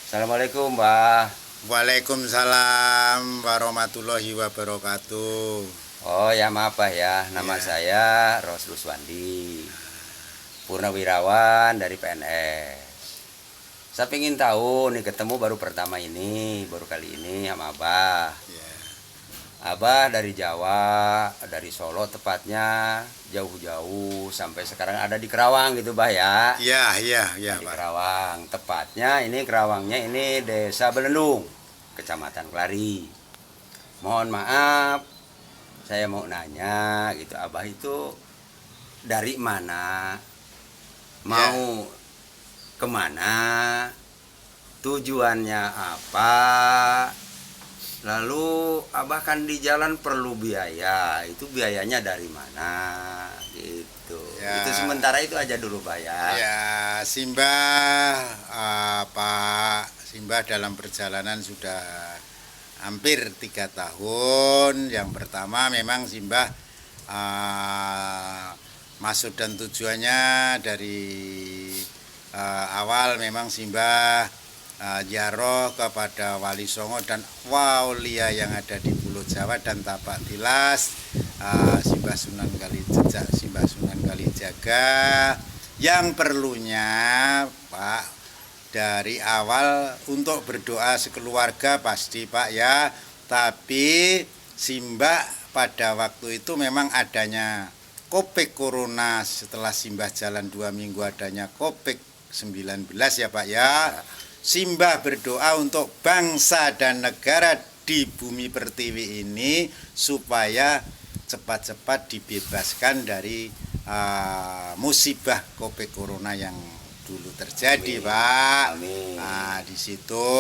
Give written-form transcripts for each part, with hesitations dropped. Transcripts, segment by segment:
Assalamualaikum, Mbah. Waalaikumsalam warahmatullahi wabarakatuh. Oh ya, maaf Mbah ya. Nama Ya, saya Ros Ruswandi, Purnawirawan dari PNS. Saya ingin tahu nih, ketemu baru pertama ini, baru kali ini sama Abah. ya, Abah dari Jawa, dari Solo tepatnya, jauh-jauh sampai sekarang ada di Kerawang gitu, Mbah ya. ya, Di Pak. Kerawang, tepatnya ini Kerawangnya ini Desa Belendung, Kecamatan Kelari. Mohon maaf, saya mau nanya gitu, Abah itu dari mana, Ya, mau kemana, tujuannya apa, lalu Abah kan di jalan perlu biaya, itu biayanya dari mana gitu. Ya. Itu sementara itu aja dulu Mbah ya. Ya, Simbah, Pak Simbah dalam perjalanan sudah hampir 3 tahun. Yang pertama memang Simbah maksud dan tujuannya dari awal memang Simbah ziarah kepada Wali Songo dan Waulia yang ada di Pulau Jawa dan Tapak Tilas, Simbah Sunan Kalijaga, Simbah Sunan Kalijaga yang perlunya Pak dari awal untuk berdoa sekeluarga pasti Pak ya, tapi Simbah pada waktu itu memang adanya Covid Corona, setelah Simbah jalan 2 minggu adanya Covid 19 ya Pak ya. Simbah berdoa untuk bangsa dan negara di bumi pertiwi ini supaya cepat-cepat dibebaskan dari musibah Covid Corona yang dulu terjadi, Amin. Pak. Amin. Nah, di situ.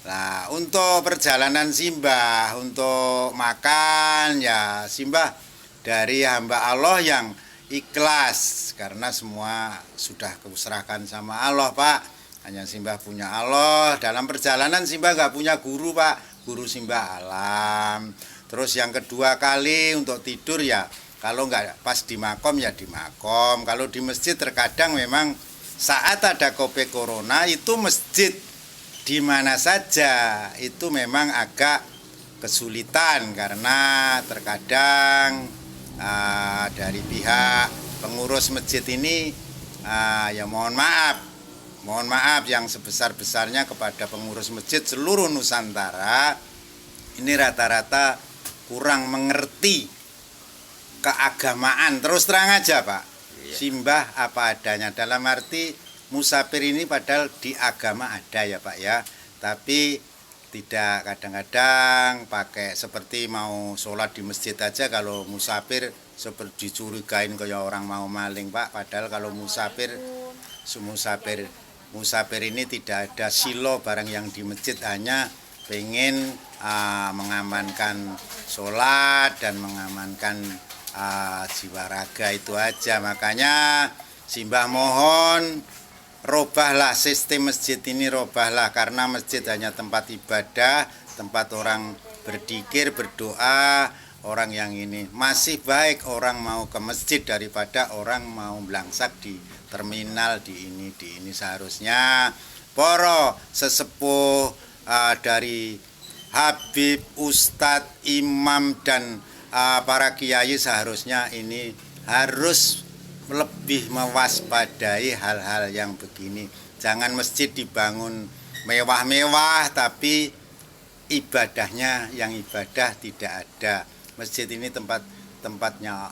Nah, untuk perjalanan Simbah, untuk makan ya Simbah dari hamba Allah yang ikhlas karena semua sudah kuserahkan sama Allah, Pak. Hanya Simbah punya Allah. Dalam perjalanan Simbah nggak punya guru, Pak. Guru Simbah alam. Terus yang kedua kali untuk tidur ya, kalau nggak pas di makom ya di makom. Kalau di masjid terkadang memang saat ada Covid Corona itu masjid di mana saja itu memang agak kesulitan karena terkadang dari pihak pengurus masjid ini ya mohon maaf yang sebesar-besarnya kepada pengurus masjid seluruh Nusantara, ini rata-rata kurang mengerti keagamaan. Terus terang aja Pak, Iya. Simbah apa adanya, dalam arti musafir ini padahal di agama ada ya Pak ya, tapi tidak, kadang-kadang pakai seperti mau sholat di masjid aja kalau musafir seperti dicurigain kayak orang mau maling Pak. Padahal kalau musafir ini tidak ada silo barang yang di masjid, hanya pengen mengamankan sholat dan mengamankan jiwa raga itu aja. Makanya Simbah mohon robahlah sistem masjid ini, robahlah, karena masjid hanya tempat ibadah, tempat orang berzikir, berdoa. Orang yang ini masih baik orang mau ke masjid daripada orang mau belangsak di terminal di ini. Seharusnya poro sesepuh dari Habib, Ustadz, Imam dan para kiai seharusnya ini harus lebih mewaspadai hal-hal yang begini. Jangan masjid dibangun mewah-mewah tapi ibadahnya yang ibadah tidak ada. Masjid ini tempatnya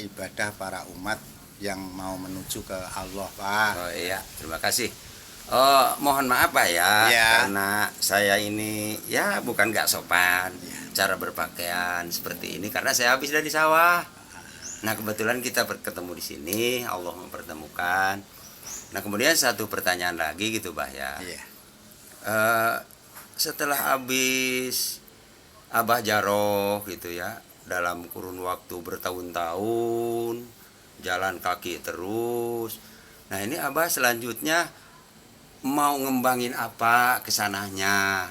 ibadah para umat yang mau menuju ke Allah, Pak. Oh iya, terima kasih. Oh, mohon maaf Pak ya, Ya. karena saya ini ya bukan nggak sopan cara berpakaian seperti ini karena saya habis dari sawah. Nah kebetulan kita ketemu di sini, Allah mempertemukan. Nah kemudian satu pertanyaan lagi gitu Bah ya. Iya. Setelah habis Abah Jaroh gitu ya, dalam kurun waktu bertahun-tahun, jalan kaki terus. Nah ini Abah selanjutnya mau ngembangin apa kesananya?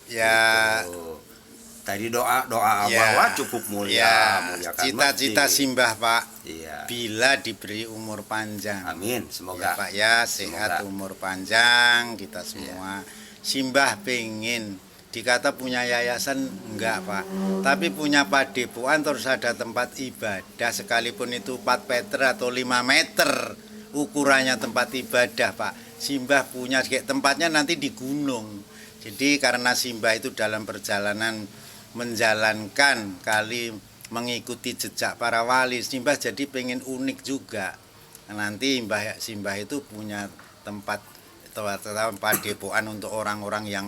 Ya, Gitu. tadi doa Ya. bahwa cukup mulia, Ya, muliakan cita-cita masjid. Simbah Pak, Iya. bila diberi umur panjang. Amin, Ya semoga. Pak ya, sehat Semoga. umur panjang kita semua. Simbah pengen dikata punya yayasan enggak Pak, tapi punya padepokan terus ada tempat ibadah sekalipun itu 4 meter atau 5 meter ukurannya tempat ibadah Pak. Simbah punya kayak tempatnya nanti di gunung. Jadi karena Simbah itu dalam perjalanan menjalankan kali mengikuti jejak para wali, Simbah jadi pengen unik juga. Nanti Simbah itu punya tempat padepokan untuk orang-orang yang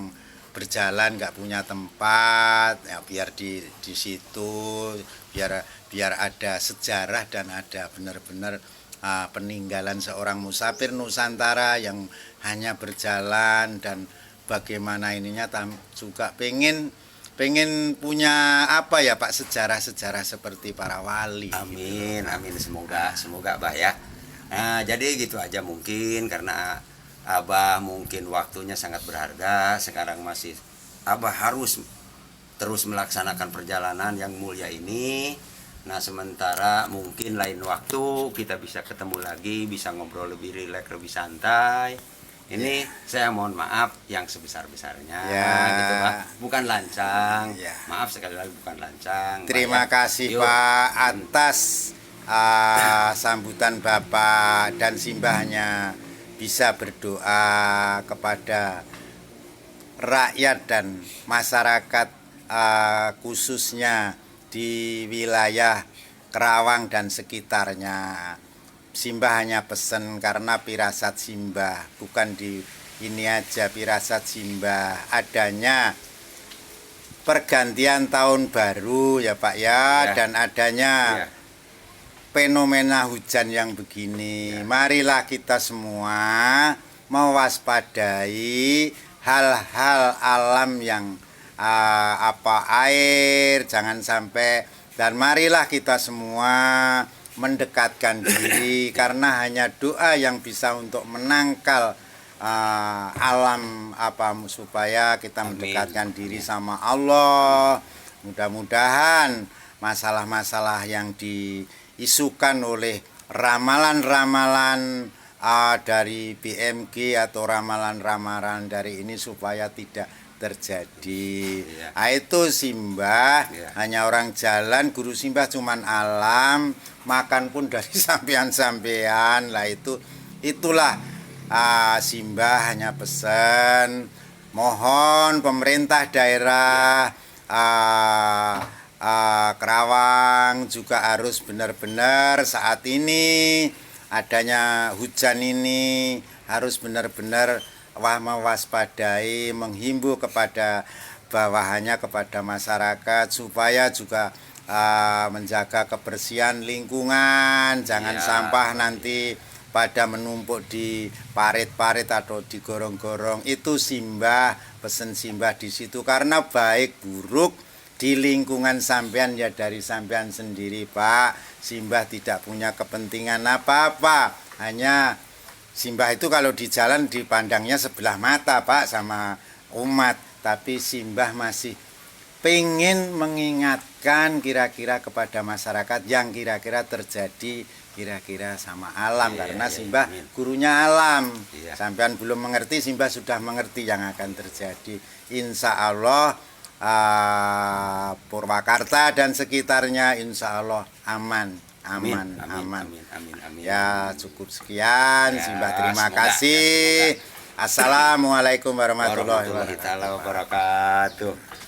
berjalan nggak punya tempat, ya biar di situ biar ada sejarah dan ada benar-benar peninggalan seorang musafir Nusantara yang hanya berjalan, dan bagaimana ininya juga pengen punya apa ya Pak, sejarah-sejarah seperti para wali. Amin, amin, semoga Bah ya. Nah, jadi gitu aja mungkin karena Abah mungkin waktunya sangat berharga. Sekarang masih Abah harus terus melaksanakan perjalanan yang mulia ini. Nah, sementara mungkin lain waktu kita bisa ketemu lagi, bisa ngobrol lebih rileks, lebih santai. Ini saya mohon maaf yang sebesar-besarnya, Ya. gitu Pak. Bukan lancang. Ya. Maaf sekali lagi, bukan lancang. Terima Pak, ya. kasih Yuk. Pak atas sambutan Bapak, dan Simbahnya bisa berdoa kepada rakyat dan masyarakat khususnya di wilayah Kerawang dan sekitarnya. Simbah hanya pesen karena pirasat Simbah, bukan di ini aja pirasat Simbah adanya pergantian tahun baru ya Pak ya, Ya. dan adanya Ya. fenomena hujan yang begini. Ya. Marilah kita semua mewaspadai hal-hal alam yang air, jangan sampai, dan marilah kita semua mendekatkan diri karena hanya doa yang bisa untuk menangkal alam supaya kita Amin. mendekatkan diri sama Allah. Mudah-mudahan masalah-masalah yang diisukan oleh ramalan-ramalan dari BMG atau ramalan-ramalan dari ini supaya tidak terjadi. Iya. Nah, itu Simbah Iya. hanya orang jalan, guru Simbah cuman alam, makan pun dari sampean-sampean lah, itulah Simbah hanya pesan mohon pemerintah daerah Kerawang juga harus benar-benar saat ini adanya hujan ini harus benar-benar mewaspadai, menghimbau kepada bawahannya, kepada masyarakat supaya juga menjaga kebersihan lingkungan, jangan Ya. sampah nanti pada menumpuk di parit-parit atau di gorong-gorong. Itu Simbah, pesen Simbah di situ karena baik buruk di lingkungan sampean ya dari sampean sendiri Pak. Simbah tidak punya kepentingan apa-apa, hanya Simbah itu kalau di jalan dipandangnya sebelah mata Pak sama umat, tapi Simbah masih pengen mengingatkan kira-kira kepada masyarakat yang kira-kira terjadi kira-kira sama alam. Iya, karena iya, Simbah amin. gurunya alam. Iya. Sampean belum mengerti, Simbah sudah mengerti yang akan terjadi. Insya Allah Purwakarta dan sekitarnya insya Allah aman. Aman. Amin. Ya cukup sekian. Ya, Simbah terima semoga, kasih. ya, Assalamualaikum warahmatullahi warahmatullahi wabarakatuh. wabarakatuh.